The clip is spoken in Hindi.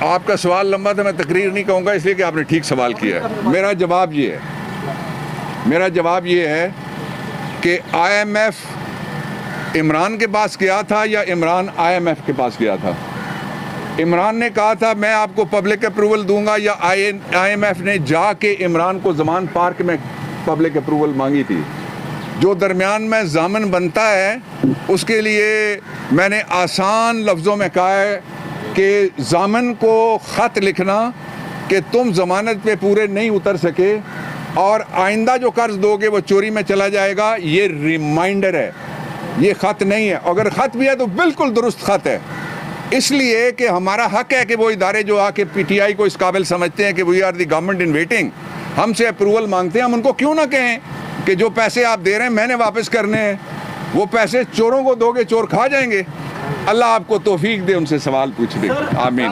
आपका सवाल लंबा था, मैं तकरीर नहीं कहूँगा इसलिए कि आपने ठीक सवाल किया है। मेरा जवाब ये है कि IMF इमरान के पास गया था या इमरान IMF के पास गया था? इमरान ने कहा था मैं आपको पब्लिक अप्रूवल दूंगा, या IMF ने जाके इमरान को ज़मान पार्क में पब्लिक अप्रूवल मांगी थी? जो दरमियान में ज़ामिन बनता है उसके लिए मैंने आसान लफ्ज़ों में कहा है कि ज़ामिन को ख़त लिखना कि तुम ज़मानत पे पूरे नहीं उतर सके और आइंदा जो कर्ज दोगे वो चोरी में चला जाएगा, ये रिमाइंडर है, ये ख़त नहीं है। अगर ख़त भी है तो बिल्कुल दुरुस्त ख़त है, इसलिए कि हमारा हक है कि वो इदारे जो आके PTI को इस काबिल समझते हैं कि we are the government in waiting, हमसे अप्रूवल मांगते हैं, हम उनको क्यों ना कहें कि जो पैसे आप दे रहे हैं मैंने वापस करने हैं। वो पैसे चोरों को दोगे, चोर खा जाएंगे। अल्लाह आपको तौफीक दे उनसे सवाल पूछने की। आमीन।